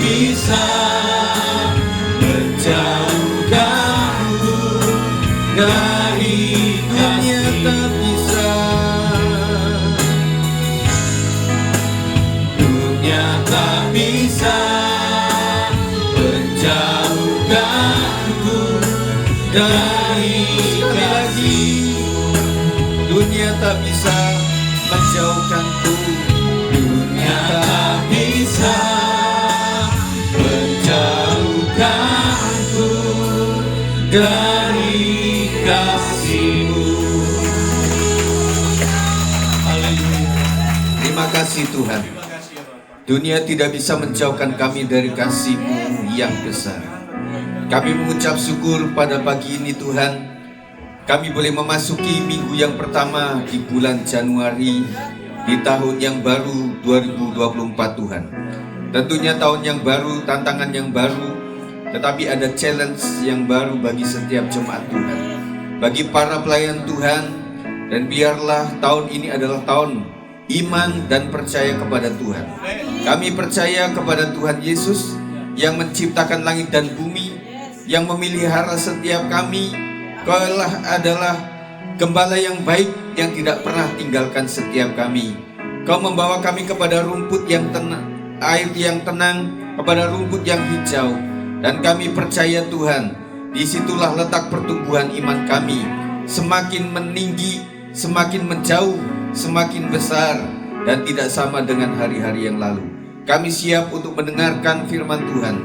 bisa menjauhkanku dari Dunia tak bisa, dunia tak bisa menjauhkanku dari sekali lagi, dunia tak bisa menjauhkanku. dunia tak bisa menjauhkanku dari kasih-Mu. Haleluya. Terima kasih Tuhan. Dunia tidak bisa menjauhkan kami dari kasih-Mu yang besar. Kami mengucap syukur pada pagi ini Tuhan. Kami boleh memasuki minggu yang pertama di bulan Januari di tahun yang baru 2024 Tuhan. Tentunya tahun yang baru, tantangan yang baru, tetapi ada challenge yang baru bagi setiap jemaat Tuhan, bagi para pelayan Tuhan. Dan biarlah tahun ini adalah tahun iman dan percaya kepada Tuhan. Kami percaya kepada Tuhan Yesus yang menciptakan langit dan bumi, yang memelihara setiap kami. Kaulah adalah gembala yang baik yang tidak pernah tinggalkan setiap kami. Kau membawa kami kepada rumput yang tenang, air yang tenang, kepada rumput yang hijau. Dan kami percaya Tuhan, disitulah letak pertumbuhan iman kami. Semakin meninggi, semakin menjauh, semakin besar, dan tidak sama dengan hari-hari yang lalu. Kami siap untuk mendengarkan firman Tuhan,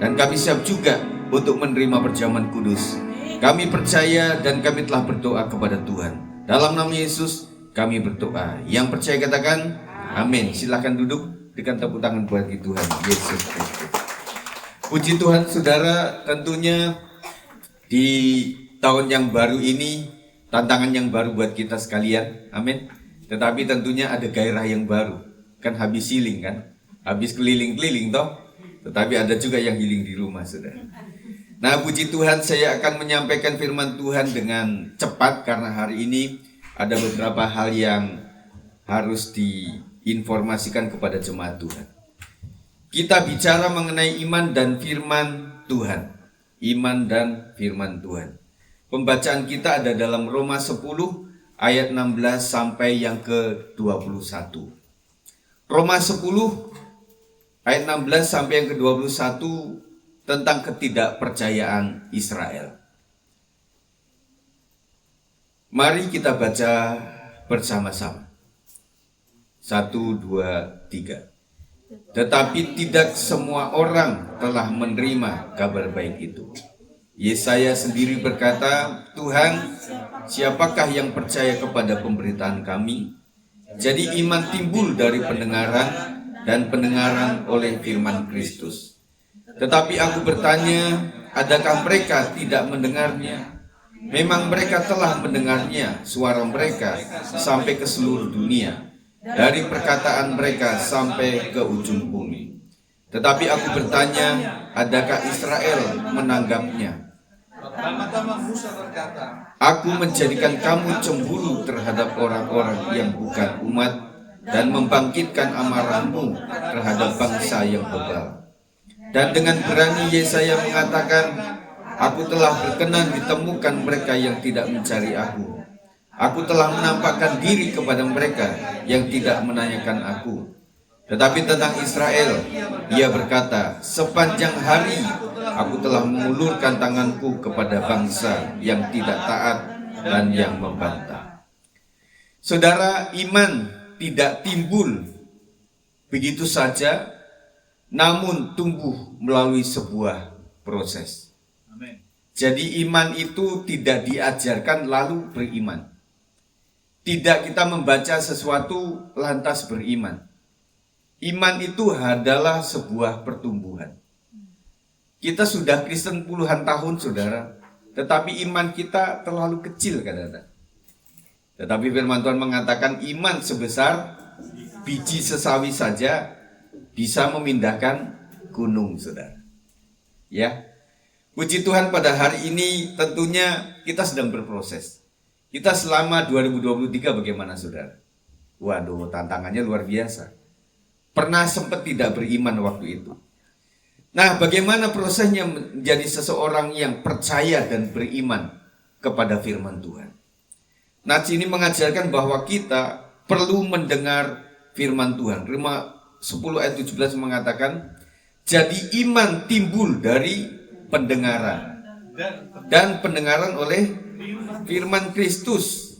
dan kami siap juga untuk menerima perjamuan kudus. Kami percaya dan kami telah berdoa kepada Tuhan. Dalam nama Yesus kami berdoa. Yang percaya katakan amin. Silakan duduk, berikan tepuk tangan buat Tuhan Yesus Kristus. Puji Tuhan saudara, tentunya di tahun yang baru ini tantangan yang baru buat kita sekalian. Amin. Tetapi tentunya ada gairah yang baru. Kan habis healing kan? Habis keliling-keliling toh. Tetapi ada juga yang healing di rumah saudara. Nah, puji Tuhan, saya akan menyampaikan firman Tuhan dengan cepat karena hari ini ada beberapa hal yang harus diinformasikan kepada jemaat Tuhan. Kita bicara mengenai iman dan firman Tuhan. Iman dan firman Tuhan. Pembacaan kita ada dalam Roma 10 ayat 16 sampai yang ke-21. Roma 10 ayat 16 sampai yang ke-21 tentang ketidakpercayaan Israel. Mari kita baca bersama-sama. 1, 2, 3. Tetapi tidak semua orang telah menerima kabar baik itu. Yesaya sendiri berkata, Tuhan, siapakah yang percaya kepada pemberitaan kami? Jadi iman timbul dari pendengaran, dan pendengaran oleh firman Kristus. Tetapi aku bertanya, adakah mereka tidak mendengarnya? Memang mereka telah mendengarnya, suara mereka sampai ke seluruh dunia, dari perkataan mereka sampai ke ujung bumi. Tetapi aku bertanya, adakah Israel menanggapnya? Pertama-tama Musa berkata, Aku menjadikan kamu cemburu terhadap orang-orang yang bukan umat, dan membangkitkan amarahmu terhadap bangsa yang bebal. Dan dengan berani Yesaya mengatakan, aku telah berkenan ditemukan mereka yang tidak mencari aku. Aku telah menampakkan diri kepada mereka yang tidak menanyakan aku. Tetapi tentang Israel, ia berkata, sepanjang hari aku telah mengulurkan tanganku kepada bangsa yang tidak taat dan yang membantah. Saudara, iman tidak timbul begitu saja, namun tumbuh melalui sebuah proses. Amin. Jadi iman itu tidak diajarkan lalu beriman. Tidak kita membaca sesuatu lantas beriman. Iman itu adalah sebuah pertumbuhan. Kita sudah Kristen puluhan tahun saudara, tetapi iman kita terlalu kecil kadang-kadang. Tetapi firman Tuhan mengatakan iman sebesar biji sesawi saja bisa memindahkan gunung, saudara. Ya, puji Tuhan pada hari ini tentunya kita sedang berproses. Kita selama 2023 bagaimana, saudara? Waduh, tantangannya luar biasa. Pernah sempat tidak beriman waktu itu. Nah, bagaimana prosesnya menjadi seseorang yang percaya dan beriman kepada firman Tuhan? Nah, sini mengajarkan bahwa kita perlu mendengar firman Tuhan. Roma 10 ayat 17 mengatakan, jadi iman timbul dari pendengaran, dan pendengaran oleh firman Kristus.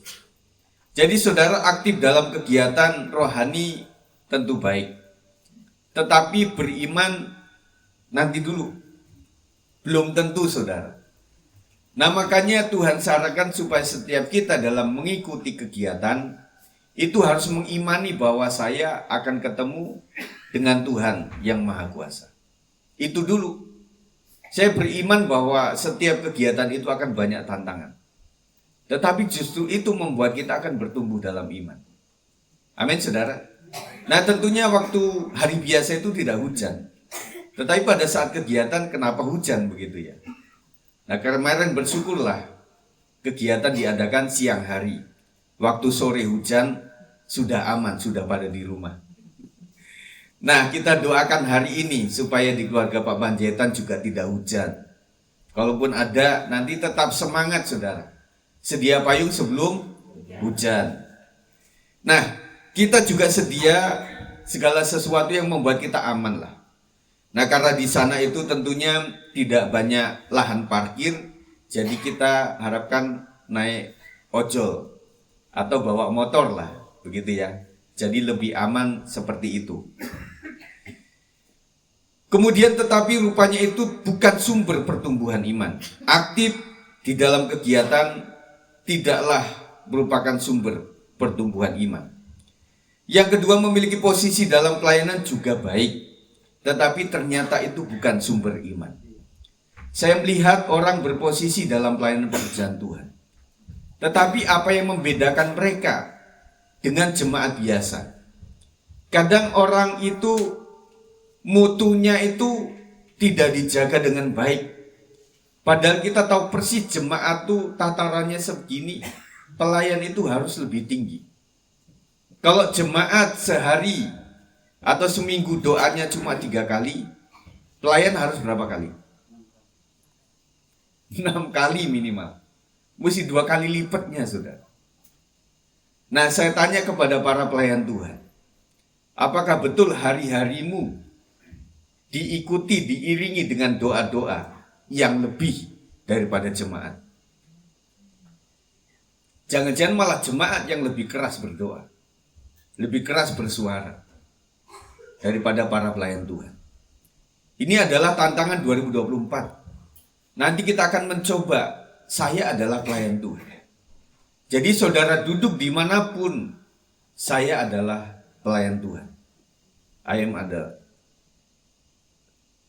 Jadi saudara aktif dalam kegiatan rohani tentu baik, tetapi beriman nanti dulu, belum tentu saudara. Nah, makanya Tuhan sarankan supaya setiap kita dalam mengikuti kegiatan itu harus mengimani bahwa saya akan ketemu dengan Tuhan yang Maha Kuasa. Itu dulu. Saya beriman bahwa setiap kegiatan itu akan banyak tantangan, tetapi justru itu membuat kita akan bertumbuh dalam iman. Amin saudara. Nah, tentunya waktu hari biasa itu tidak hujan, tetapi pada saat kegiatan kenapa hujan begitu ya. Nah, kemarin bersyukurlah kegiatan diadakan siang hari. Waktu sore hujan sudah aman, sudah pada di rumah. Nah, kita doakan hari ini supaya di keluarga Pak Panjaitan juga tidak hujan. Kalaupun ada, nanti tetap semangat saudara. Sedia payung sebelum hujan. Nah, kita juga sedia segala sesuatu yang membuat kita aman lah. Nah, karena di sana itu tentunya tidak banyak lahan parkir, jadi kita harapkan naik ojol atau bawa motor lah, begitu ya. Jadi lebih aman seperti itu. Kemudian tetapi rupanya itu bukan sumber pertumbuhan iman. Aktif di dalam kegiatan tidaklah merupakan sumber pertumbuhan iman. Yang kedua, memiliki posisi dalam pelayanan juga baik, tetapi ternyata itu bukan sumber iman. Saya melihat orang berposisi dalam pelayanan pekerjaan Tuhan, tetapi apa yang membedakan mereka dengan jemaat biasa? Kadang orang itu mutunya itu tidak dijaga dengan baik. Padahal kita tahu persis jemaat itu tatarannya segini, pelayan itu harus lebih tinggi. Kalau jemaat sehari atau seminggu doanya cuma 3 kali, pelayan harus berapa kali? 6 kali minimal. Mesti 2 kali lipatnya saudara. Nah, saya tanya kepada para pelayan Tuhan, apakah betul hari-harimu diikuti, diiringi dengan doa-doa yang lebih daripada jemaat? Jangan-jangan malah jemaat yang lebih keras berdoa, lebih keras bersuara daripada para pelayan Tuhan. Ini adalah tantangan 2024. Nanti kita akan mencoba, saya adalah pelayan Tuhan. Jadi saudara duduk dimanapun, saya adalah pelayan Tuhan. I am the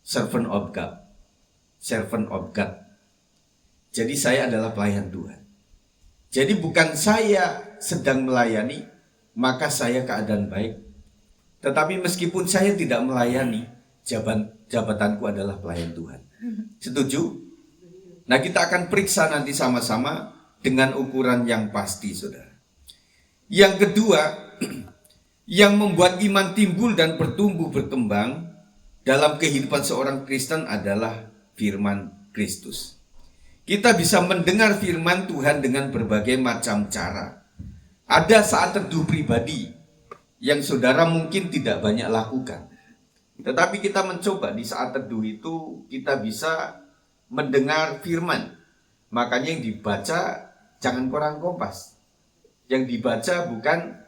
servant of God. Servant of God. Jadi saya adalah pelayan Tuhan. Jadi bukan saya sedang melayani, maka saya keadaan baik. Tetapi meskipun saya tidak melayani, jabatanku adalah pelayan Tuhan. Setuju? Nah, kita akan periksa nanti sama-sama dengan ukuran yang pasti, saudara. Yang kedua, yang membuat iman timbul dan bertumbuh berkembang dalam kehidupan seorang Kristen adalah firman Kristus. Kita bisa mendengar firman Tuhan dengan berbagai macam cara. Ada saat teduh pribadi yang saudara mungkin tidak banyak lakukan, tetapi kita mencoba di saat teduh itu kita bisa mendengar firman. Makanya yang dibaca jangan kurang kompas. Yang dibaca bukan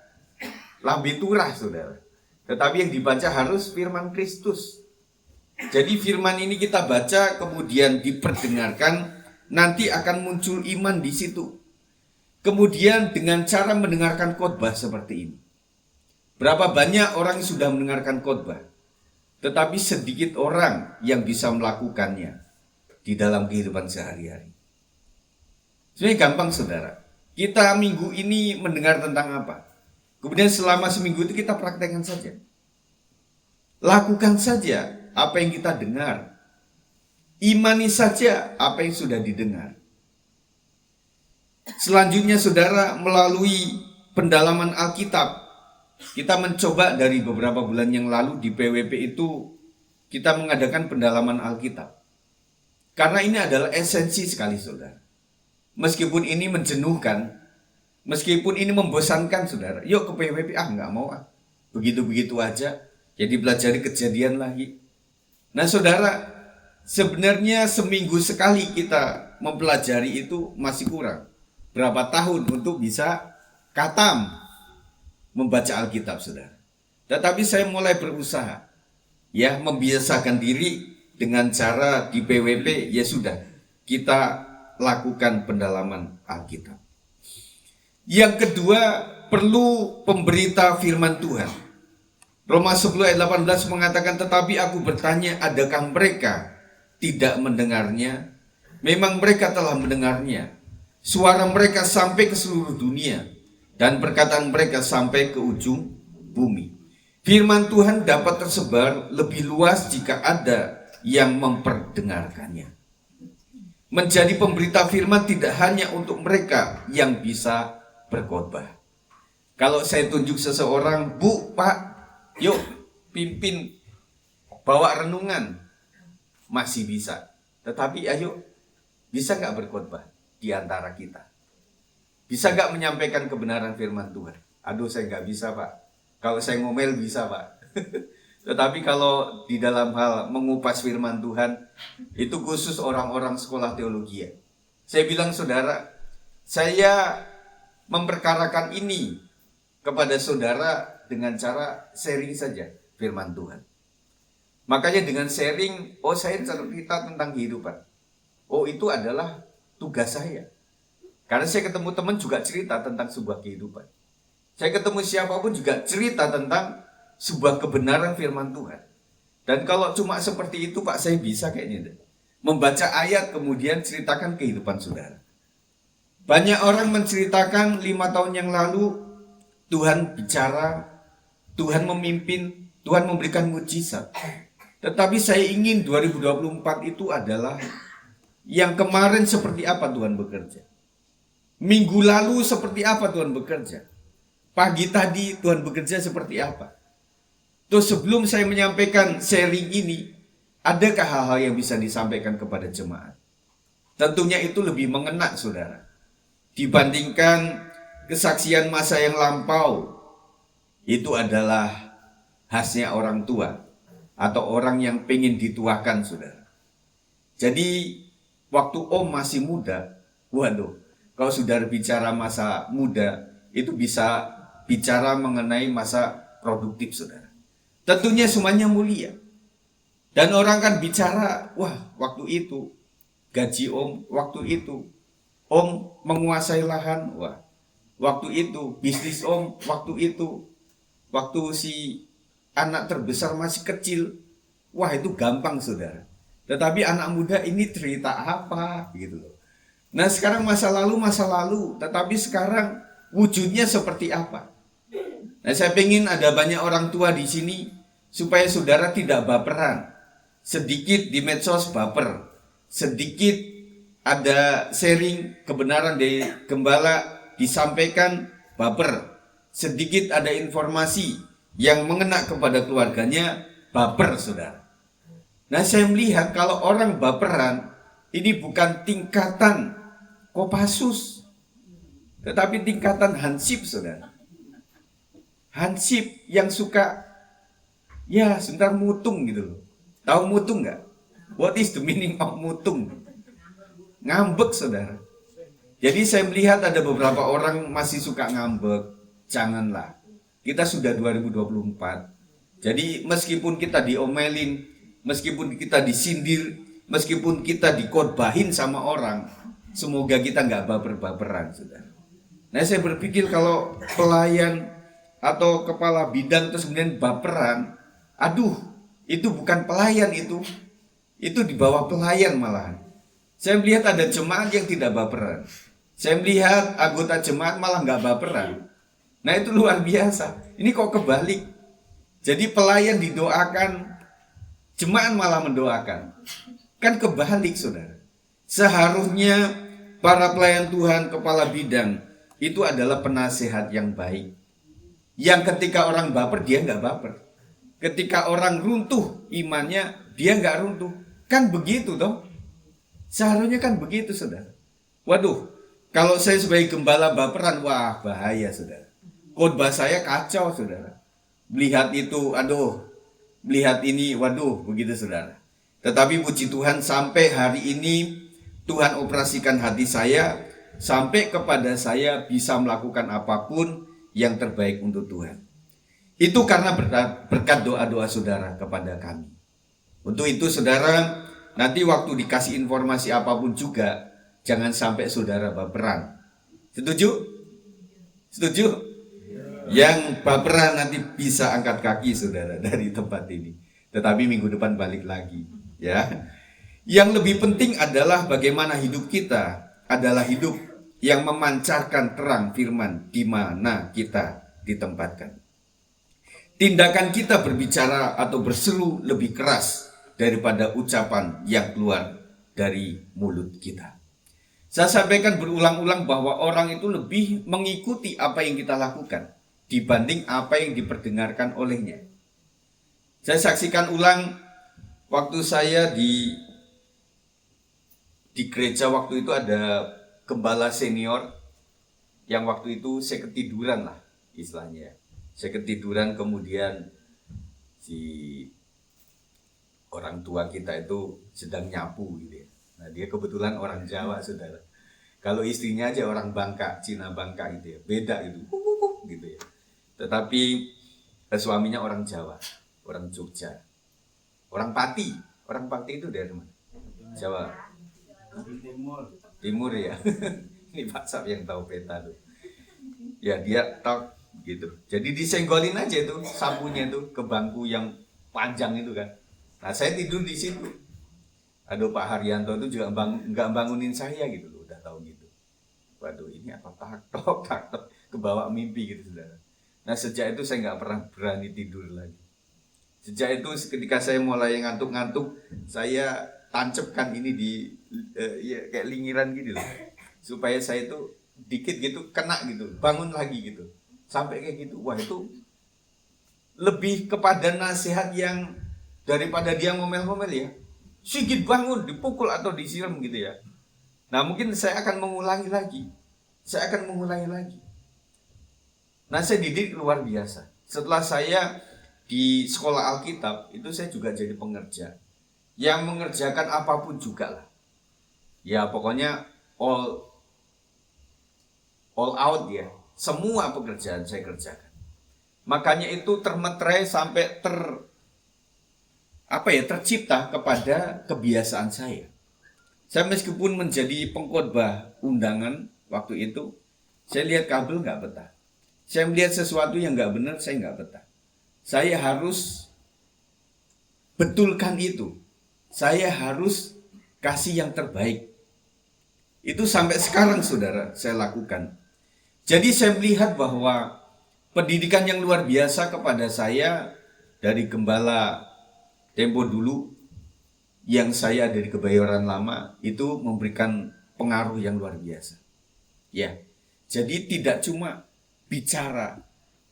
lambe turah saudara, tetapi yang dibaca harus firman Kristus. Jadi firman ini kita baca kemudian diperdengarkan, nanti akan muncul iman di situ. Kemudian dengan cara mendengarkan khotbah seperti ini. Berapa banyak orang yang sudah mendengarkan khotbah, tetapi sedikit orang yang bisa melakukannya di dalam kehidupan sehari-hari. Sebenarnya gampang saudara. Kita minggu ini mendengar tentang apa? Kemudian selama seminggu itu kita praktekkan saja. Lakukan saja apa yang kita dengar. Imani saja apa yang sudah didengar. Selanjutnya saudara, melalui pendalaman Alkitab, kita mencoba dari beberapa bulan yang lalu di PWP itu kita mengadakan pendalaman Alkitab. Karena ini adalah esensi sekali, saudara. Meskipun ini menjenuhkan, meskipun ini membosankan, saudara. Yuk ke PWP, nggak mau begitu-begitu aja. Jadi pelajari Kejadian lagi. Nah saudara, sebenarnya seminggu sekali kita mempelajari itu masih kurang. Berapa tahun untuk bisa khatam membaca Alkitab, saudara. Tetapi saya mulai berusaha, ya, membiasakan diri dengan cara di PWP, ya sudah, kita lakukan pendalaman Alkitab. Yang kedua, perlu pemberita firman Tuhan. Roma 10 ayat 18 mengatakan, tetapi aku bertanya, adakah mereka tidak mendengarnya? Memang mereka telah mendengarnya. Suara mereka sampai ke seluruh dunia, dan perkataan mereka sampai ke ujung bumi. Firman Tuhan dapat tersebar lebih luas jika ada yang memperdengarkannya. Menjadi pemberita firman tidak hanya untuk mereka yang bisa berkhotbah. Kalau saya tunjuk seseorang, Bu, Pak, yuk pimpin bawa renungan, masih bisa. Tetapi ayo, bisa gak berkhotbah di antara kita? Bisa gak menyampaikan kebenaran firman Tuhan? Aduh, saya gak bisa, Pak. Kalau saya ngomel bisa, Pak. Tetapi kalau di dalam hal mengupas firman Tuhan, itu khusus orang-orang sekolah teologi. Saya bilang, saudara, saya memperkarakan ini kepada saudara dengan cara sharing saja firman Tuhan. Makanya dengan sharing, saya cerita tentang kehidupan. Itu adalah tugas saya. Karena saya ketemu teman juga cerita tentang sebuah kehidupan. Saya ketemu siapapun juga cerita tentang sebuah kebenaran firman Tuhan. Dan kalau cuma seperti itu, Pak, saya bisa kayaknya membaca ayat kemudian ceritakan kehidupan saudara. Banyak orang menceritakan 5 tahun yang lalu Tuhan bicara, Tuhan memimpin, Tuhan memberikan mujizat. Tetapi saya ingin 2024 itu adalah yang kemarin seperti apa Tuhan bekerja. Minggu lalu seperti apa Tuhan bekerja. Pagi tadi Tuhan bekerja seperti apa. Terus sebelum saya menyampaikan sharing ini, adakah hal-hal yang bisa disampaikan kepada jemaat? Tentunya itu lebih mengena, saudara, dibandingkan kesaksian masa yang lampau. Itu adalah khasnya orang tua atau orang yang pengen dituakan, saudara. Jadi waktu Om masih muda, waduh, kalau sudah bicara masa muda, itu bisa bicara mengenai masa produktif, saudara. Tentunya semuanya mulia. Dan orang kan bicara, wah, waktu itu gaji Om, waktu itu Om menguasai lahan, wah, waktu itu bisnis Om, waktu itu waktu si anak terbesar masih kecil, wah itu gampang, saudara. Tetapi anak muda ini cerita apa gitu loh. Nah sekarang masa lalu, tetapi sekarang wujudnya seperti apa? Nah saya pengen ada banyak orang tua di sini supaya saudara tidak baperan. Sedikit di medsos baper, sedikit ada sharing kebenaran dari gembala disampaikan baper, sedikit ada informasi yang mengena kepada keluarganya baper, saudara. Nah saya melihat kalau orang baperan ini bukan tingkatan Kopassus, tetapi tingkatan hansip, saudara. Hansip yang suka ya sebentar mutung gitu loh. Tahu mutung nggak? What is the meaning of mutung? Ngambek, saudara. Jadi saya melihat ada beberapa orang masih suka ngambek. Janganlah. Kita sudah 2024. Jadi meskipun kita diomelin, meskipun kita disindir, meskipun kita dikhotbahin sama orang, semoga kita nggak baper-baperan, saudara. Nah saya berpikir kalau pelayan atau kepala bidang terus kemudian baperan, aduh, itu bukan pelayan itu di bawah pelayan malahan. Saya melihat ada jemaat yang tidak baperan. Saya melihat anggota jemaat malah nggak baperan. Nah itu luar biasa. Ini kok kebalik. Jadi pelayan didoakan, jemaat malah mendoakan. Kan kebalik, saudara. Seharusnya para pelayan Tuhan, kepala bidang, itu adalah penasehat yang baik. Yang ketika orang baper, dia nggak baper. Ketika orang runtuh imannya, dia nggak runtuh. Kan begitu toh? Seharusnya kan begitu, saudara. Waduh, kalau saya sebagai gembala baperan, wah bahaya, saudara. Khotbah saya kacau, saudara. Melihat itu, melihat ini, waduh, begitu, saudara. Tetapi puji Tuhan, sampai hari ini Tuhan operasikan hati saya sampai kepada saya bisa melakukan apapun yang terbaik untuk Tuhan. Itu karena berkat doa-doa saudara kepada kami. Untuk itu saudara, nanti waktu dikasih informasi apapun juga, jangan sampai saudara baperan. Setuju? Setuju? Yang baperan nanti bisa angkat kaki saudara dari tempat ini. Tetapi minggu depan balik lagi, ya. Yang lebih penting adalah bagaimana hidup kita adalah hidup yang memancarkan terang firman di mana kita ditempatkan. Tindakan kita berbicara atau berseru lebih keras daripada ucapan yang keluar dari mulut kita. Saya sampaikan berulang-ulang bahwa orang itu lebih mengikuti apa yang kita lakukan dibanding apa yang diperdengarkan olehnya. Saya saksikan ulang waktu saya di gereja waktu itu ada gembala senior yang waktu itu saya ketiduran lah istilahnya. Saya ketiduran, kemudian si orang tua kita itu sedang nyapu gitu ya. Nah dia kebetulan orang Jawa saudara. Kalau istrinya aja orang Bangka, Cina Bangka gitu ya, beda gitu, gitu ya. Tetapi suaminya orang Jawa, orang Jogja, orang Pati itu dari mana? Jawa. Timur ya. Ini Pak Sab yang tahu peta tuh. Ya dia tahu gitu. Jadi disenggolin aja itu sapunya tuh ke bangku yang panjang itu kan. Nah saya tidur di situ. Aduh Pak Haryanto itu juga nggak bangunin saya gitu loh. Udah tahu gitu. Waduh ini apa taktok kebawa mimpi gitu saudara. Nah sejak itu saya nggak pernah berani tidur lagi. Sejak itu ketika saya mulai ngantuk-ngantuk, saya tancapkan ini di ya, kayak lingiran gitu loh, supaya saya itu dikit gitu kena gitu, bangun lagi gitu, sampai kayak gitu. Wah itu lebih kepada nasihat yang daripada dia ngomel-ngomel ya, sedikit bangun, dipukul atau disiram gitu ya. Nah mungkin saya akan mengulangi lagi. Nah saya didik luar biasa. Setelah saya di sekolah Alkitab itu saya juga jadi pengerja yang mengerjakan apapun juga lah. Ya pokoknya all out ya. Semua pekerjaan saya kerjakan. Makanya itu termeterai sampai tercipta kepada kebiasaan saya. Saya meskipun menjadi pengkhotbah undangan waktu itu, saya lihat kabel nggak betah. Saya melihat sesuatu yang nggak benar, saya nggak betah. Saya harus betulkan itu. Saya harus kasih yang terbaik. Itu sampai sekarang saudara saya lakukan. Jadi saya melihat bahwa pendidikan yang luar biasa kepada saya dari gembala tempo dulu yang saya dari Kebayoran Lama itu memberikan pengaruh yang luar biasa. Ya. Jadi tidak cuma bicara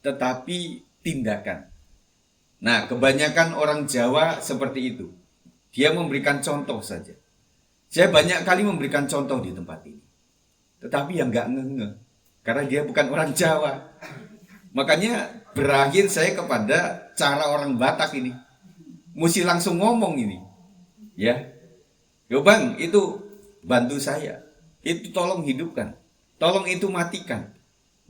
tetapi tindakan. Nah, kebanyakan orang Jawa seperti itu. Dia memberikan contoh saja. Saya banyak kali memberikan contoh di tempat ini. Tetapi yang nggak ngeh-ngeh. Karena dia bukan orang Jawa. Makanya berakhir saya kepada cara orang Batak ini. Mesti langsung ngomong ini. Ya. Yo bang, itu bantu saya. Itu tolong hidupkan. Tolong itu matikan.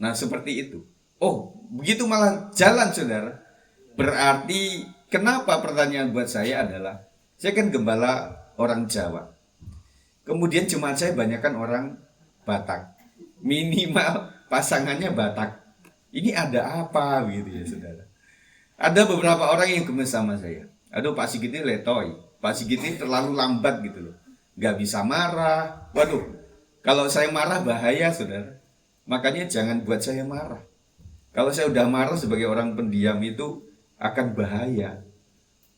Nah seperti itu. Oh, begitu malah jalan saudara. Berarti kenapa pertanyaan buat saya adalah saya kan gembala orang Jawa. Kemudian jemaat saya banyakkan orang Batak. Minimal pasangannya Batak. Ini ada apa gitu ya saudara. Ada beberapa orang yang gemes sama saya. Aduh Pak Sigit ini letoy. Pak Sigit ini terlalu lambat gitu loh. Gak bisa marah. Waduh, kalau saya marah bahaya saudara. Makanya jangan buat saya marah. Kalau saya udah marah sebagai orang pendiam itu akan bahaya.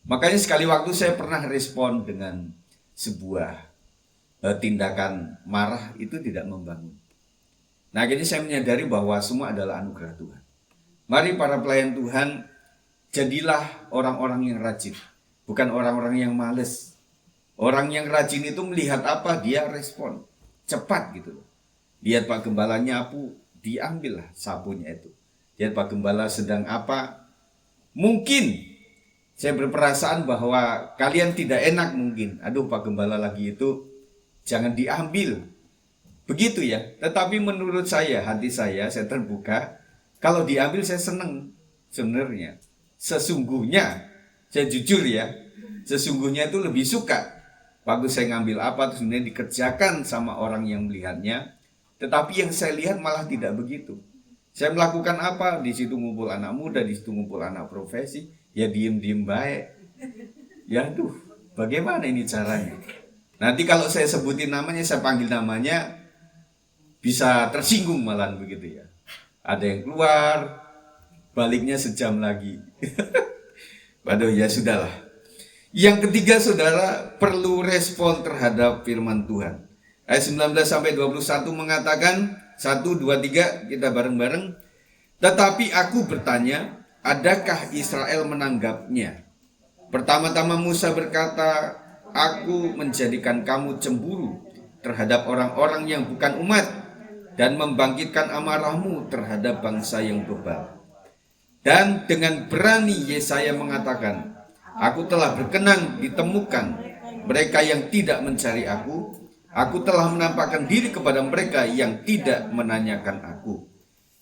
Makanya sekali waktu saya pernah respon dengan sebuah tindakan marah itu tidak membangun. Nah akhirnya saya menyadari bahwa semua adalah anugerah Tuhan. Mari para pelayan Tuhan, jadilah orang-orang yang rajin. bukan orang-orang yang males. Orang yang rajin itu melihat apa, dia respon cepat gitu loh. Lihat Pak Gembala nyapu, diambil lah sapunya itu. Lihat Pak Gembala sedang apa, mungkin saya berperasaan bahwa kalian tidak enak mungkin. Aduh Pak Gembala lagi itu, jangan diambil. Begitu ya. Tetapi menurut saya, hati saya terbuka. Kalau diambil saya senang sebenarnya. Sesungguhnya, saya jujur ya, sesungguhnya itu lebih suka. Bagus saya ngambil apa, terus kemudian dikerjakan sama orang yang melihatnya. Tetapi yang saya lihat malah tidak begitu. Saya melakukan apa, di situ ngumpul anak muda, di situ ngumpul anak profesi, ya diem-diem baik. Ya aduh, bagaimana ini caranya? Nanti kalau saya sebutin namanya, saya panggil namanya, bisa tersinggung malahan begitu ya. Ada yang keluar, baliknya sejam lagi. Waduh, ya sudahlah. Yang ketiga saudara, perlu respon terhadap firman Tuhan. Ayat 19 sampai 21 mengatakan, 1, 2, 3, kita bareng-bareng. Tetapi aku bertanya, adakah Israel menanggapnya? Pertama-tama Musa berkata, aku menjadikan kamu cemburu terhadap orang-orang yang bukan umat dan membangkitkan amarahmu terhadap bangsa yang bebal. Dan dengan berani Yesaya mengatakan, aku telah berkenan ditemukan mereka yang tidak mencari aku. Aku telah menampakkan diri kepada mereka yang tidak menanyakan aku.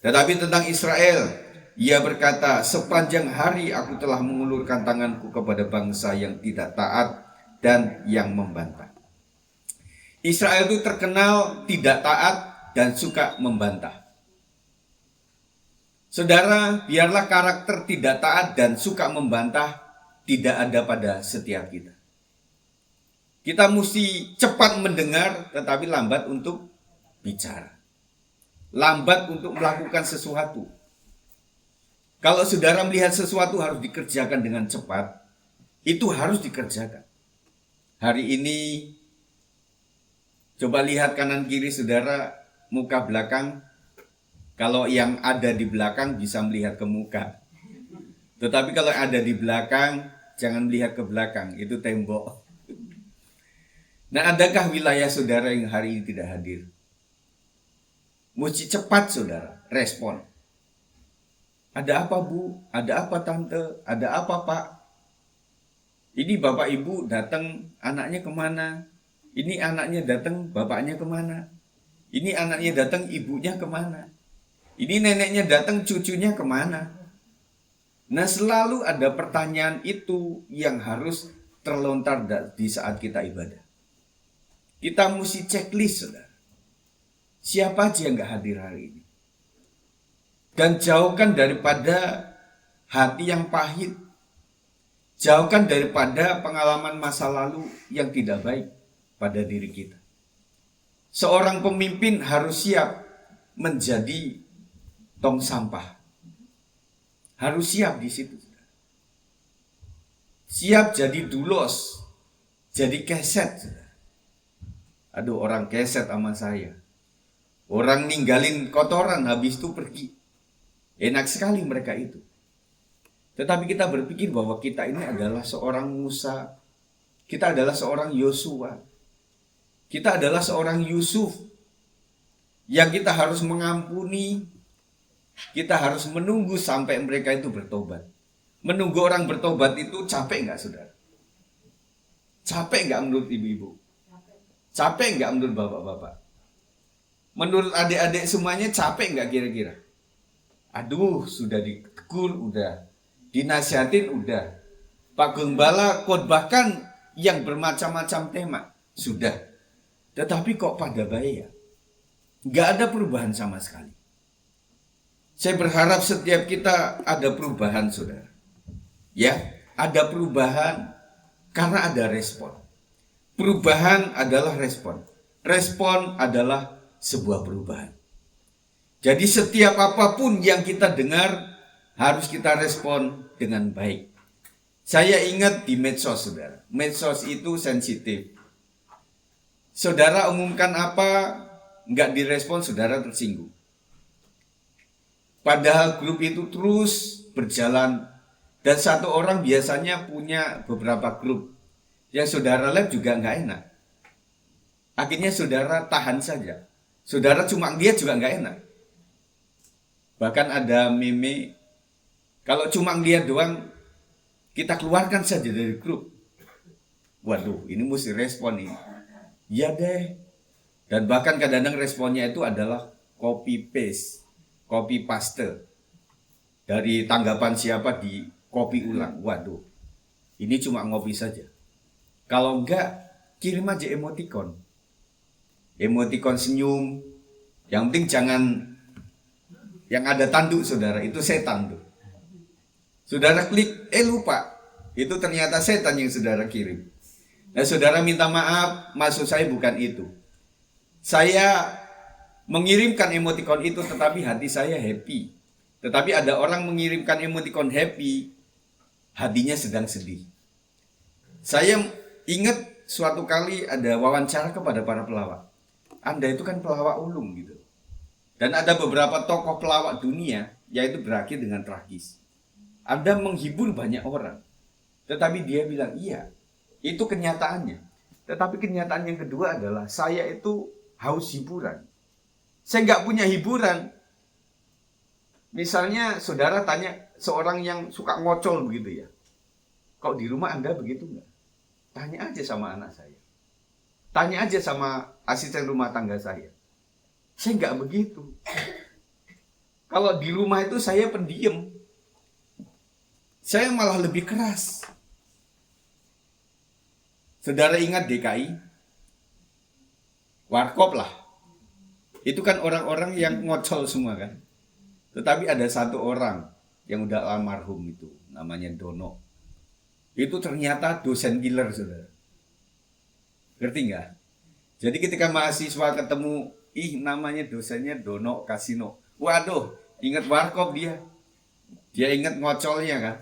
Tetapi tentang Israel, ia berkata, sepanjang hari aku telah mengulurkan tanganku kepada bangsa yang tidak taat dan yang membantah. Israel itu terkenal tidak taat dan suka membantah. Saudara, biarlah karakter tidak taat dan suka membantah tidak ada pada setiap kita. Kita mesti cepat mendengar tetapi lambat untuk bicara. Lambat untuk melakukan sesuatu. Kalau saudara melihat sesuatu harus dikerjakan dengan cepat, itu harus dikerjakan. Hari ini coba lihat kanan kiri saudara, muka belakang. Kalau yang ada di belakang bisa melihat ke muka. Tetapi kalau ada di belakang, jangan melihat ke belakang, itu tembok. Nah, adakah wilayah saudara yang hari ini tidak hadir? Mesti cepat saudara, respon. Ada apa bu? Ada apa tante? Ada apa pak? Ini bapak ibu datang, anaknya kemana? Ini anaknya datang, bapaknya kemana? Ini anaknya datang, ibunya kemana? Ini neneknya datang, cucunya kemana? Nah, selalu ada pertanyaan itu yang harus terlontar di saat kita ibadah. Kita mesti checklist, saudara. Siapa aja yang gak hadir hari ini? Dan jauhkan daripada hati yang pahit. Jauhkan daripada pengalaman masa lalu yang tidak baik pada diri kita. Seorang pemimpin harus siap menjadi tong sampah. Harus siap di situ. Siap jadi dulos, jadi keset. Aduh, orang keset sama saya. Orang ninggalin kotoran, habis itu pergi. Enak sekali mereka itu. Tetapi kita berpikir bahwa kita ini adalah seorang Musa. Kita adalah seorang Yosua. Kita adalah seorang Yusuf. Yang kita harus mengampuni. Kita harus menunggu sampai mereka itu bertobat. Menunggu orang bertobat itu capek nggak saudara? Capek nggak menurut ibu-ibu? Capek nggak menurut bapak-bapak? Menurut adik-adik semuanya capek nggak kira-kira? Aduh, sudah ditegur, udah dinasihatin, udah. Pak Gembala khotbahkan yang bermacam-macam tema, sudah. Tetapi kok pada bahaya? Nggak ada perubahan sama sekali. Saya berharap setiap kita ada perubahan, saudara. Ya, ada perubahan karena ada respon. Perubahan adalah respon. Respon adalah sebuah perubahan. Jadi setiap apapun yang kita dengar harus kita respon dengan baik. Saya ingat di medsos, saudara. Medsos itu sensitif. Saudara umumkan apa, nggak direspon, saudara tersinggung. Padahal grup itu terus berjalan Dan satu orang biasanya punya beberapa grup. Yang saudara lihat juga nggak enak. Akhirnya saudara tahan saja. Saudara cuma lihat juga nggak enak. Bahkan ada meme, kalau cuma lihat doang, kita keluarkan saja dari grup. Waduh, ini mesti respon nih. Ya deh. Dan bahkan kadang-kadang responnya itu adalah copy paste. Dari tanggapan siapa di copy ulang. Waduh, ini cuma ngopi saja. Kalau enggak, kirim aja emoticon. Emoticon senyum. Yang penting jangan yang ada tanduk saudara, itu setan tuh. Saudara klik, lupa. Itu ternyata setan yang saudara kirim. Nah saudara minta maaf, maksud saya bukan itu. Saya mengirimkan emoticon itu tetapi hati saya happy. Tetapi ada orang mengirimkan emoticon happy, hatinya sedang sedih. Saya ingat suatu kali ada wawancara kepada para pelawak. Anda itu kan pelawak ulung gitu. Dan ada beberapa tokoh pelawak dunia yaitu berakhir dengan tragis. Anda menghibur banyak orang. Tetapi dia bilang, iya, itu kenyataannya. Tetapi kenyataan yang kedua adalah saya itu haus hiburan. Saya nggak punya hiburan. Misalnya saudara tanya seorang yang suka ngocol begitu ya. Kok di rumah Anda begitu nggak? Tanya aja sama anak saya. Tanya aja sama asisten rumah tangga saya. Saya nggak begitu. Kalau di rumah itu saya pendiam. Saya malah lebih keras. Saudara ingat DKI? Warkop lah. Itu kan orang-orang yang ngocol semua kan. Tetapi ada satu orang yang udah almarhum itu. Namanya Dono. Itu ternyata dosen killer saudara. Ngerti nggak? Jadi ketika mahasiswa ketemu, namanya dosennya Dono Kasino. Waduh, ingat warkop dia. Dia ingat ngocolnya kan.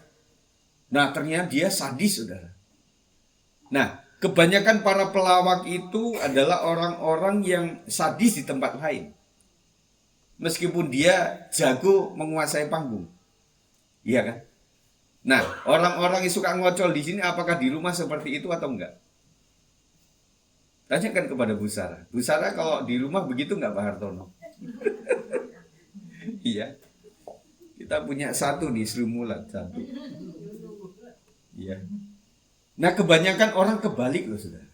Nah ternyata dia sadis saudara. Nah kebanyakan para pelawak itu adalah orang-orang yang sadis di tempat lain. Meskipun dia jago menguasai panggung. Iya kan? Nah, orang-orang yang suka ngocol di sini apakah di rumah seperti itu atau enggak? Tanyakan kepada Bu Sarah. Bu Sarah kalau di rumah begitu enggak Pak Hartono? Iya. Kita punya satu di Sri Mulat, satu. Iya. Nah kebanyakan orang kebalik loh saudara.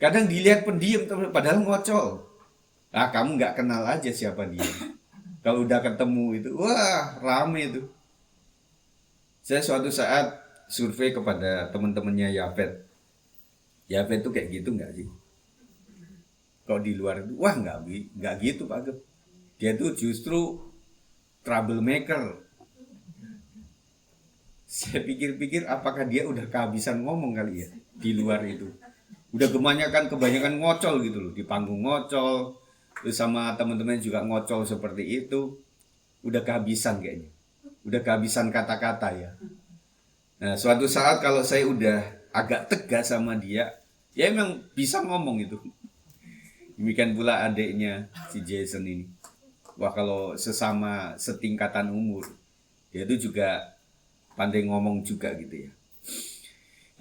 Kadang dilihat pendiam padahal ngocol. Ah kamu nggak kenal aja siapa dia. Kalau udah ketemu itu, wah rame itu. Saya suatu saat survei kepada teman-temannya Yafet. Yafet itu kayak gitu nggak sih? Kalau di luar itu, wah nggak gitu Pak Gep. Dia tuh justru troublemaker. Saya pikir-pikir apakah dia udah kehabisan ngomong kali ya di luar itu. Udah kebanyakan ngocol gitu loh. Di panggung ngocol. Terus sama teman-teman juga ngocol seperti itu. Udah kehabisan kayaknya. Udah kehabisan kata-kata ya. Nah suatu saat kalau saya udah agak tegas sama dia. Ya emang bisa ngomong itu. Demikian pula adiknya si Jason ini. Wah kalau sesama setingkatan umur. Dia itu juga pandai ngomong juga gitu ya.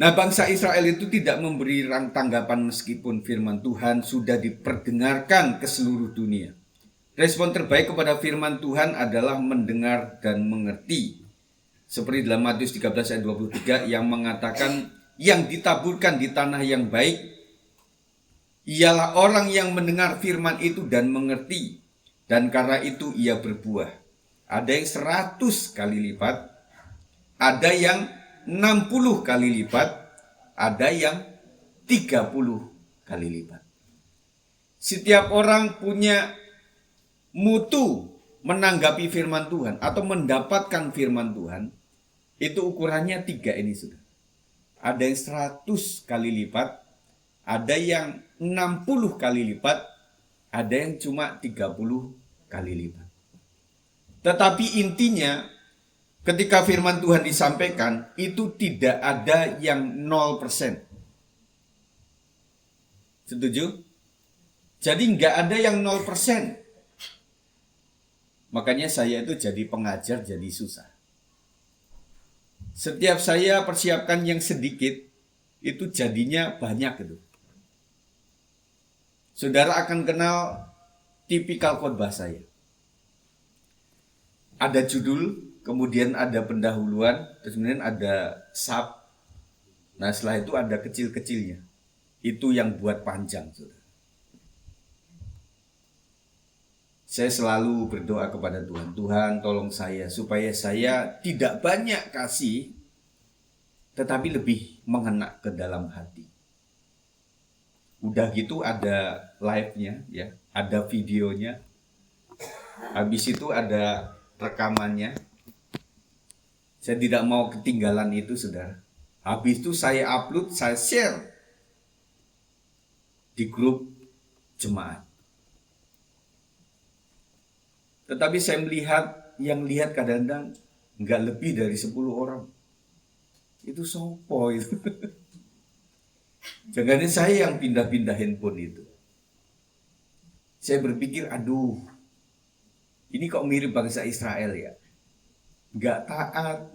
Nah bangsa Israel itu tidak memberi tanggapan meskipun firman Tuhan sudah diperdengarkan ke seluruh dunia. Respon terbaik kepada firman Tuhan adalah mendengar dan mengerti. Seperti dalam Matius 13 ayat 23 yang mengatakan yang ditaburkan di tanah yang baik ialah orang yang mendengar firman itu dan mengerti. Dan karena itu ia berbuah. Ada yang 100 kali lipat. Ada yang 60 kali lipat, ada yang 30 kali lipat. Setiap orang punya mutu menanggapi firman Tuhan atau mendapatkan firman Tuhan. Itu ukurannya 3 ini sudah. Ada yang 100 kali lipat, ada yang 60 kali lipat, ada yang cuma 30 kali lipat. Tetapi intinya ketika firman Tuhan disampaikan, itu tidak ada yang 0%. Setuju? Jadi nggak ada yang 0%. Makanya saya itu jadi pengajar jadi susah. Setiap saya persiapkan yang sedikit, itu jadinya banyak gitu. Saudara akan kenal tipikal khotbah saya. Ada judul, kemudian ada pendahuluan, terus kemudian ada sub. Nah setelah itu ada kecil-kecilnya. Itu yang buat panjang, saudara. Saya selalu berdoa kepada Tuhan, Tuhan tolong saya supaya saya tidak banyak kasih, tetapi lebih mengena ke dalam hati. Udah gitu ada live-nya, ya, ada videonya. Habis itu ada rekamannya. Saya tidak mau ketinggalan itu, saudara. Habis itu saya upload, saya share di grup jemaat. Tetapi saya melihat, yang lihat kadang-kadang nggak lebih dari 10 orang. Itu sopo itu. Jangan saya yang pindah-pindah handphone itu. Saya berpikir, aduh, ini kok mirip bangsa Israel ya. Nggak taat,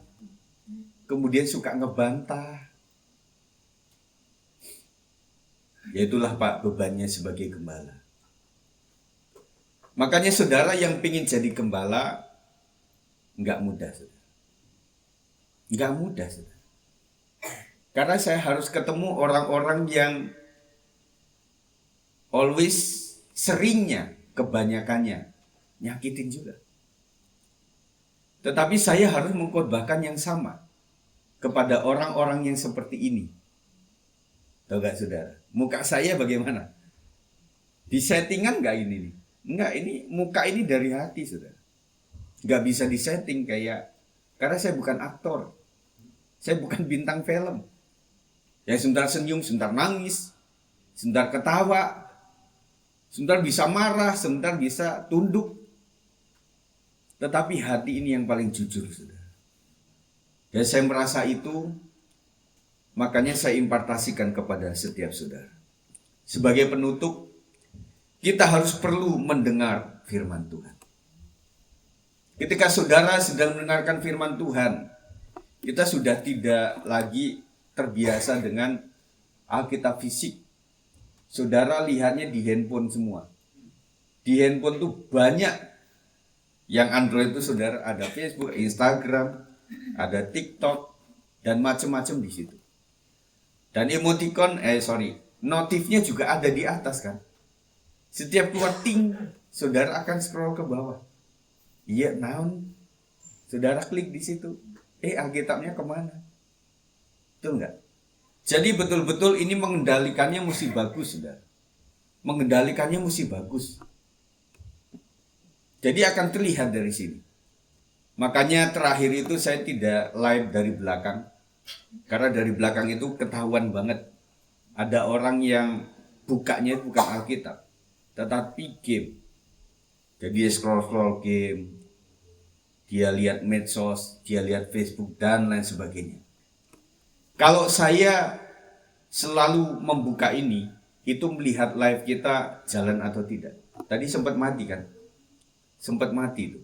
kemudian suka ngebantah. Ya itulah Pak bebannya sebagai gembala. Makanya saudara yang ingin jadi gembala, nggak mudah, saudara. Nggak mudah, saudara. Karena saya harus ketemu orang-orang yang always, seringnya, kebanyakannya, nyakitin juga. Tetapi saya harus mengkhotbahkan yang sama kepada orang-orang yang seperti ini. Tahu gak saudara? Muka saya bagaimana? Di settingan gak ini nih? Enggak, ini muka ini dari hati, saudara. Nggak bisa disetting kayak, karena saya bukan aktor, saya bukan bintang film. Ya sebentar senyum, sebentar nangis, sebentar ketawa, sebentar bisa marah, sebentar bisa tunduk. Tetapi hati ini yang paling jujur, saudara. Dan saya merasa itu, makanya saya impartasikan kepada setiap saudara. Sebagai penutup, kita harus perlu mendengar firman Tuhan. Ketika saudara sedang mendengarkan firman Tuhan, kita sudah tidak lagi terbiasa dengan Alkitab fisik. Saudara lihatnya di handphone semua. Di handphone tuh banyak. Yang Android itu saudara ada Facebook, Instagram, ada TikTok, dan macam-macam di situ. Dan emoticon, notifnya juga ada di atas kan. Setiap keluar ting, saudara akan scroll ke bawah. Iya, naon. Saudara klik di situ. Alkitabnya kemana? Betul nggak? Jadi betul-betul ini mengendalikannya mesti bagus, saudara. Mengendalikannya mesti bagus. Jadi akan terlihat dari sini. Makanya terakhir itu saya tidak live dari belakang. Karena dari belakang itu ketahuan banget. Ada orang yang bukanya bukan Alkitab, tetapi game. Jadi dia scroll game, dia lihat medsos, dia lihat Facebook dan lain sebagainya. Kalau saya selalu membuka ini, itu melihat live kita jalan atau tidak. Tadi sempat mati kan? Sempat mati itu.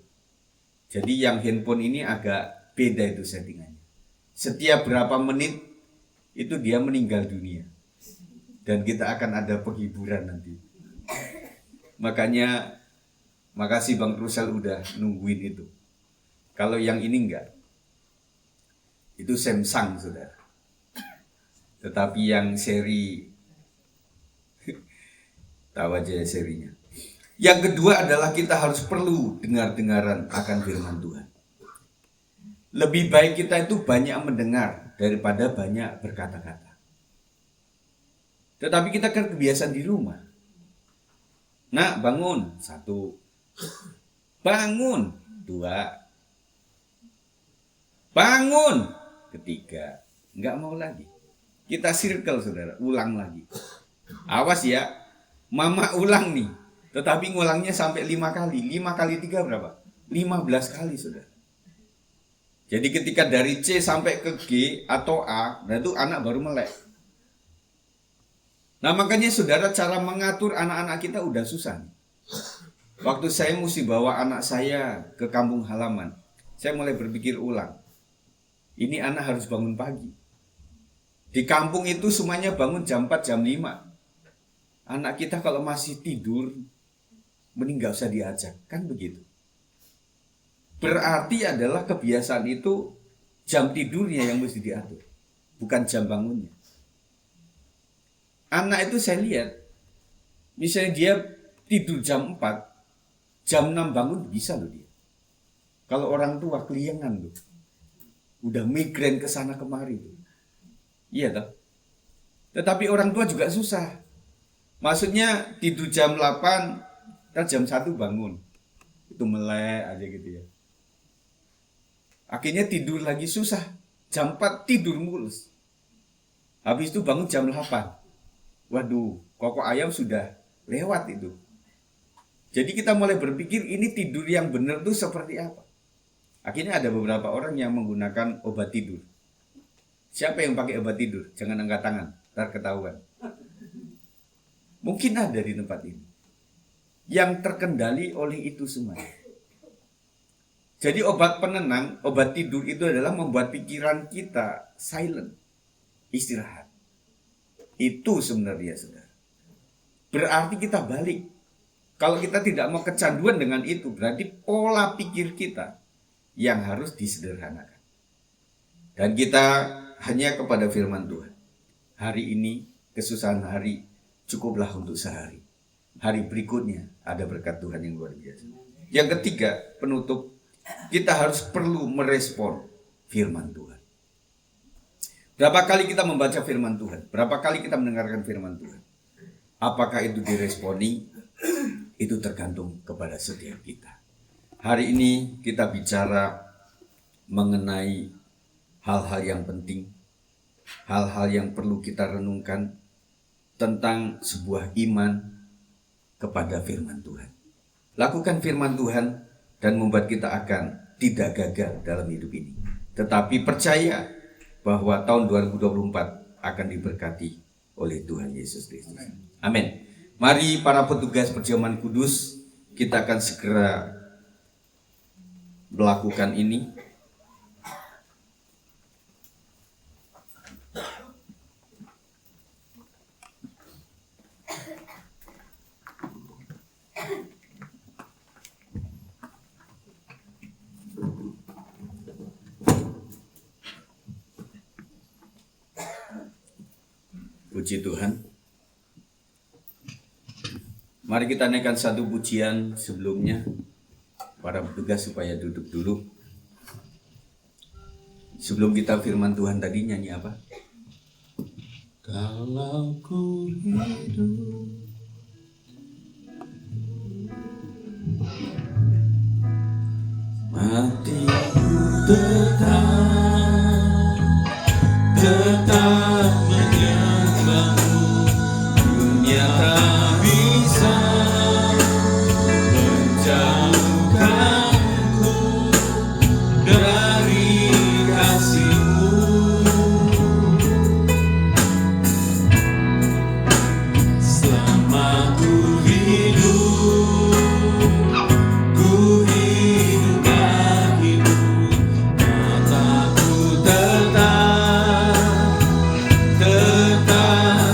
Jadi yang handphone ini agak beda itu settingannya. Setiap berapa menit itu dia meninggal dunia. Dan kita akan ada penghiburan nanti. Makanya makasih Bang Rusel udah nungguin itu. Kalau yang ini enggak. Itu Samsung, saudara. Tetapi yang seri tahu aja serinya. Yang kedua adalah kita harus perlu dengar-dengaran akan firman Tuhan. Lebih baik kita itu banyak mendengar daripada banyak berkata-kata. Tetapi kita kan kebiasaan di rumah. Nak, bangun. 1. Bangun. 2. Bangun. 3. Enggak mau lagi. Kita circle, saudara. Ulang lagi. Awas ya. Mama ulang nih. Tetapi ngulangnya sampai 5 kali. 5 kali 3 berapa? 15 kali, saudara. Jadi ketika dari C sampai ke G atau A, nah itu anak baru melek. Nah makanya saudara, cara mengatur anak-anak kita udah susah. Waktu saya mesti bawa anak saya ke kampung halaman, saya mulai berpikir ulang. Ini anak harus bangun pagi. Di kampung itu semuanya bangun jam 4, jam 5. Anak kita kalau masih tidur, mending gak usah diajak. Kan begitu. Berarti adalah kebiasaan itu jam tidurnya yang mesti diatur, bukan jam bangunnya. Anak itu saya lihat, misalnya dia tidur jam 4, jam 6 bangun bisa loh dia. Kalau orang tua keliengan loh, udah migrain ke sana kemari loh. Iya toh. Tetapi orang tua juga susah. Maksudnya tidur jam 8, kan jam 1 bangun. Itu melek aja gitu ya. Akhirnya tidur lagi susah. Jam 4 tidur mulus. Habis itu bangun jam 8. Waduh, kokok ayam sudah lewat itu. Jadi kita mulai berpikir ini tidur yang benar tuh seperti apa. Akhirnya ada beberapa orang yang menggunakan obat tidur. Siapa yang pakai obat tidur? Jangan angkat tangan, ntar ketahuan. Mungkin ada di tempat ini yang terkendali oleh itu semua. Jadi obat penenang, obat tidur itu adalah membuat pikiran kita silent, istirahat. Itu sebenarnya saudara. Berarti kita balik. Kalau kita tidak mau kecanduan dengan itu, berarti pola pikir kita yang harus disederhanakan. Dan kita hanya kepada firman Tuhan. Hari ini, kesusahan hari, cukuplah untuk sehari. Hari berikutnya ada berkat Tuhan yang luar biasa. Yang ketiga, penutup, kita harus perlu merespon firman Tuhan. Berapa kali kita membaca firman Tuhan? Berapa kali kita mendengarkan firman Tuhan? Apakah itu diresponi? Itu tergantung kepada setiap kita. Hari ini kita bicara mengenai hal-hal yang penting, hal-hal yang perlu kita renungkan tentang sebuah iman kepada firman Tuhan. Lakukan firman Tuhan dan membuat kita akan tidak gagal dalam hidup ini. Tetapi percaya bahwa tahun 2024 akan diberkati oleh Tuhan Yesus Kristus. Amin. Mari para petugas perjamuan kudus, kita akan segera melakukan ini. Puji Tuhan. Mari kita naikkan satu pujian sebelumnya. Para petugas supaya duduk dulu. Sebelum kita firman Tuhan tadi nyanyi apa? Kalau ku hidup matiku tetap menyembahmu. Dunia tak bisa menjauhkanku dari kasih-Mu. Selama ku hidup bagimu. Mataku tetap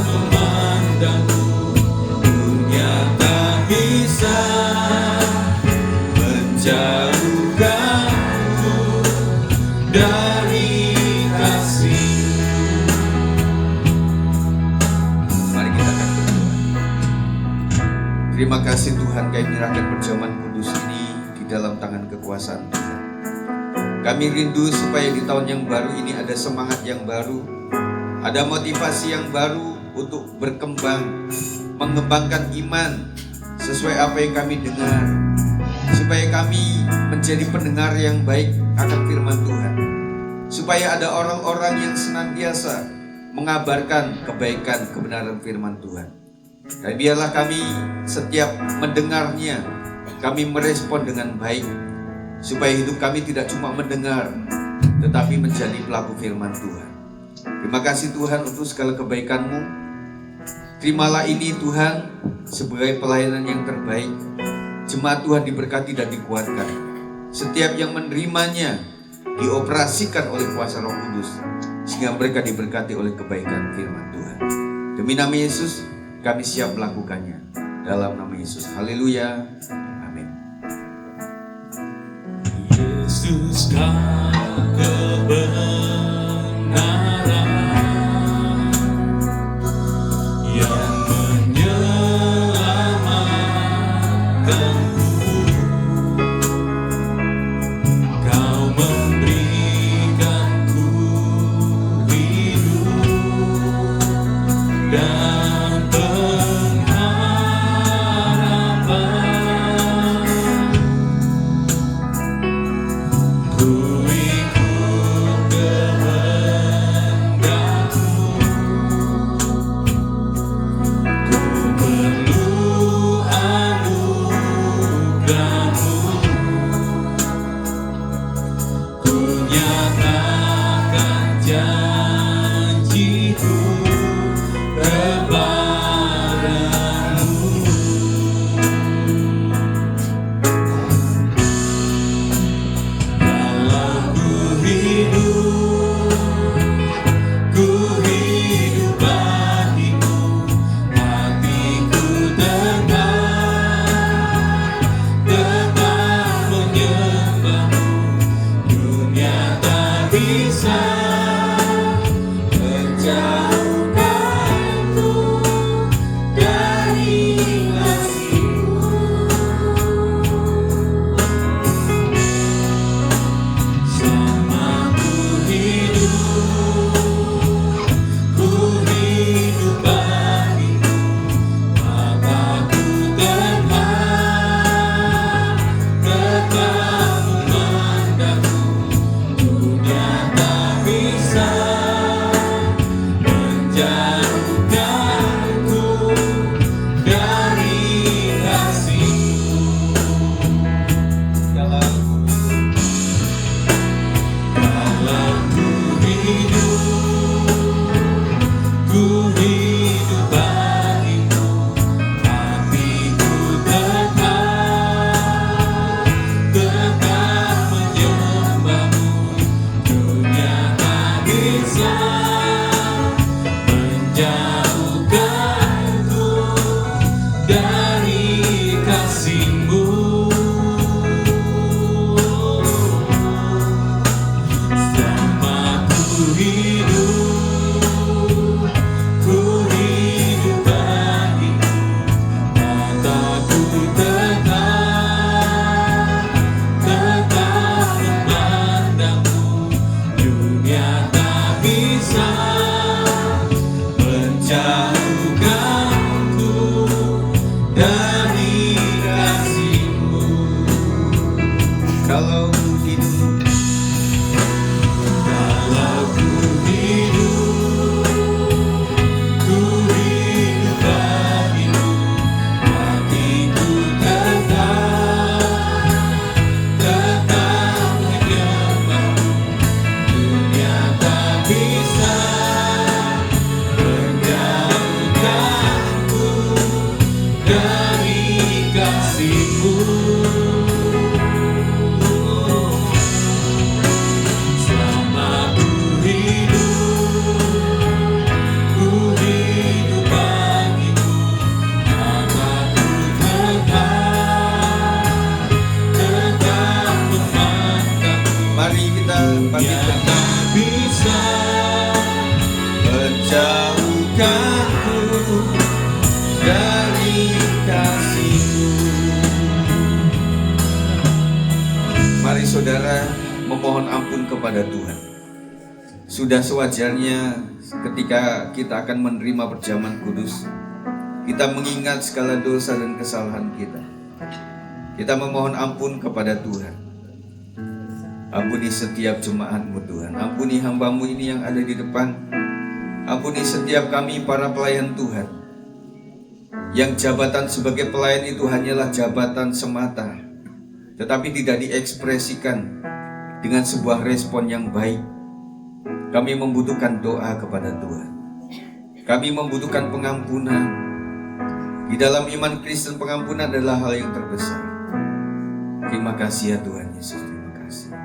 memandangmu. Dunia tak bisa menjauhkanku dari kasih. Mari kita akan berdoa. Terima kasih Tuhan, kami menyerahkan perjamuan kudus ini di dalam tangan kekuasaan Tuhan. Kami rindu supaya di tahun yang baru ini ada semangat yang baru, ada motivasi yang baru untuk berkembang, mengembangkan iman sesuai apa yang kami dengar, supaya kami menjadi pendengar yang baik akan firman Tuhan, supaya ada orang-orang yang senantiasa mengabarkan kebaikan kebenaran firman Tuhan. Dan biarlah kami setiap mendengarnya, kami merespon dengan baik, supaya hidup kami tidak cuma mendengar, tetapi menjadi pelaku firman Tuhan. Terima kasih Tuhan untuk segala kebaikan-Mu. Terimalah ini Tuhan sebagai pelayanan yang terbaik. Jemaat Tuhan diberkati dan dikuatkan. Setiap yang menerimanya dioperasikan oleh kuasa Roh Kudus, sehingga mereka diberkati oleh kebaikan firman Tuhan. Demi nama Yesus, kami siap melakukannya. Dalam nama Yesus, haleluya, amin. Yesus kau kebenaran yang menyelamatkanku. Kau memberikanku hidup dan pengharapan. Ku ikut kehendakmu, ku perlu anugerahmu, ku nyatakan janjiku kepadamu. Ku hidup bagimu, hatiku tetap menyembahmu. Dunia tak bisa menjauhkanku dari kasih-Mu. Selama ku hidup bagimu, mataku tetap memandangmu. Dunia tak bisa menjauhkanku dari kasih-Mu. Kalau ku hidup bagimu, hatiku tetap menyembahmu. Dunia tak bisa menjauhkanku dari kasih-Mu. Selama ku hidup bagimu, mataku tetap memandangmu. Dunia tak bisa menjauhkanku dari kasih-Mu. Kalau ku hidup, Kalau ku hidup bagimu, hatiku tetap menyembahmu. Dunia tak bisa menjauhkanku dari kasih-Mu. Selama ku hidup bagimu, mataku tetap memandangmu. mari kita panggilkan. Tak bisa Menjauhkanku dari kasih-Mu. Mari saudara memohon ampun kepada Tuhan. Sudah sewajarnya ketika kita akan menerima perjamuan kudus, kita mengingat segala dosa dan kesalahan kita. Kita memohon ampun kepada Tuhan. Ampuni setiap jemaat-Mu Tuhan. Ampuni hamba-Mu ini yang ada di depan. Ampuni setiap kami para pelayan Tuhan, yang jabatan sebagai pelayan itu hanyalah jabatan semata, tetapi tidak diekspresikan dengan sebuah respon yang baik. Kami membutuhkan doa kepada Tuhan. Kami membutuhkan pengampunan. Di dalam iman Kristen, pengampunan adalah hal yang terbesar. Terima kasih ya Tuhan Yesus, terima kasih.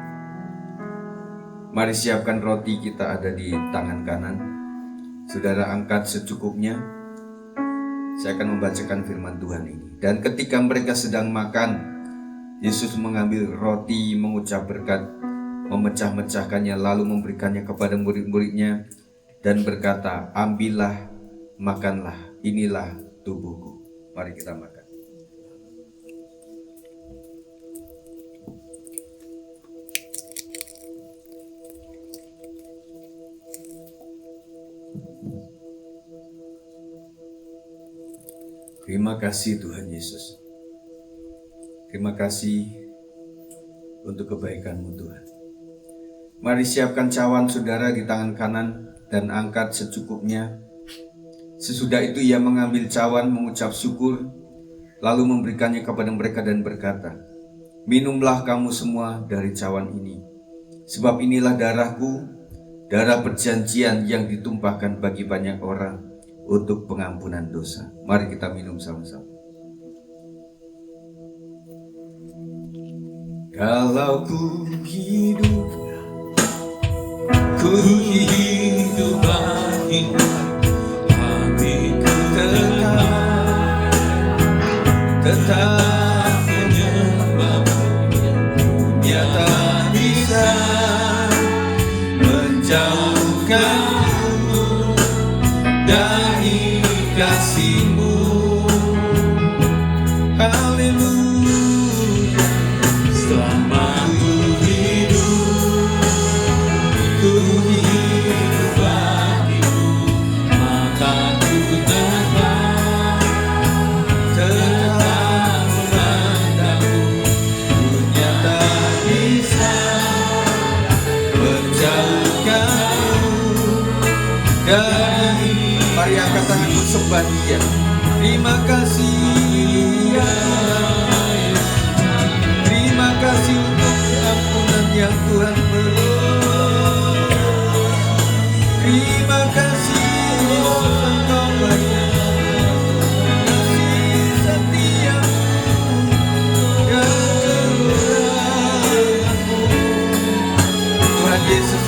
Mari siapkan roti kita ada di tangan kanan. Saudara angkat secukupnya. Saya akan membacakan firman Tuhan ini. Dan ketika mereka sedang makan, Yesus mengambil roti, mengucap berkat, memecah-mecahkannya, lalu memberikannya kepada murid-muridnya dan berkata, ambillah, makanlah, inilah tubuhku. Mari kita makan. Terima kasih Tuhan Yesus. Terima kasih untuk kebaikan-Mu Tuhan. Mari siapkan cawan saudara di tangan kanan dan angkat secukupnya. Sesudah itu ia mengambil cawan, mengucap syukur, lalu memberikannya kepada mereka dan berkata, minumlah kamu semua dari cawan ini, sebab inilah darahku, darah perjanjian yang ditumpahkan bagi banyak orang untuk pengampunan dosa. Mari kita minum sama-sama. Kalau ku hidup bagimu, hatiku tetap menyembahmu, nyata bisa menjauhkanku dari kasih-Mu. Haleluya. Selama ku hidup bagimu, maka ku tetap memandangmu. Dunia tak bisa menjauhkanmu Dan mari angkat tanganmu sembah Dia. Terima kasih ya. Terima kasih untuk ampunan yang Tuhan beri. Terima kasih Yesus, Engkau baik. Kasih setiamu dan kebenaran-Mu. Tuhan Yesus,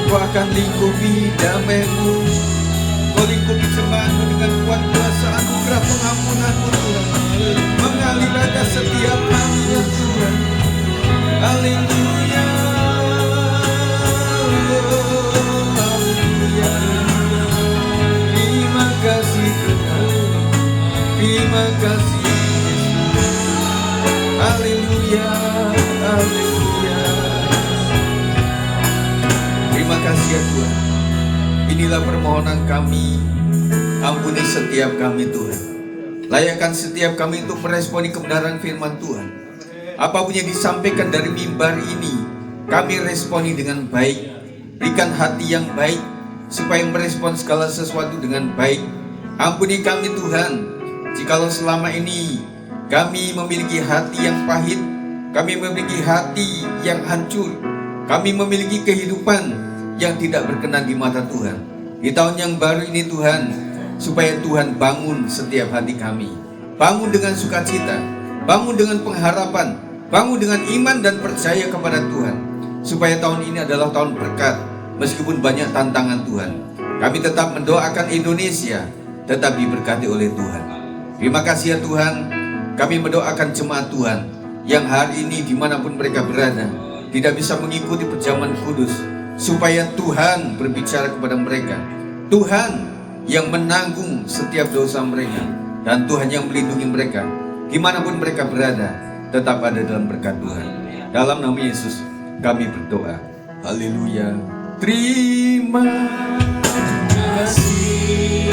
Kau akan lingkupi damai-Mu, Kau lingkupi jemaat-Mu dengan kuat kuasa anugerah pengampunan-Mu Tuhan, mengalir atas setiap hari ya Tuhan. Haleluya, haleluya. Terima kasih Tuhan, terima kasih Yesus. Haleluya, haleluya. Terima kasih ya Tuhan. Inilah permohonan kami. Ampuni setiap kami Tuhan. Layakkan setiap kami untuk meresponi kebenaran firman Tuhan. Apapun yang disampaikan dari mimbar ini, kami responi dengan baik. Berikan hati yang baik, supaya merespon segala sesuatu dengan baik. Ampuni kami Tuhan, jikalau selama ini kami memiliki hati yang pahit, kami memiliki hati yang hancur, kami memiliki kehidupan yang tidak berkenan di mata Tuhan. Di tahun yang baru ini Tuhan, supaya Tuhan bangun setiap hati kami. Bangun dengan sukacita, bangun dengan pengharapan, bangun dengan iman dan percaya kepada Tuhan. Supaya tahun ini adalah tahun berkat, meskipun banyak tantangan Tuhan. Kami tetap mendoakan Indonesia tetap diberkati oleh Tuhan. Terima kasih ya Tuhan. Kami mendoakan jemaat Tuhan yang hari ini dimanapun mereka berada tidak bisa mengikuti perjamuan kudus, supaya Tuhan berbicara kepada mereka. Tuhan yang menanggung setiap dosa mereka, dan Tuhan yang melindungi mereka dimanapun mereka berada, tetap ada dalam berkat Tuhan. Dalam nama Yesus kami berdoa. Haleluya. Terima kasih.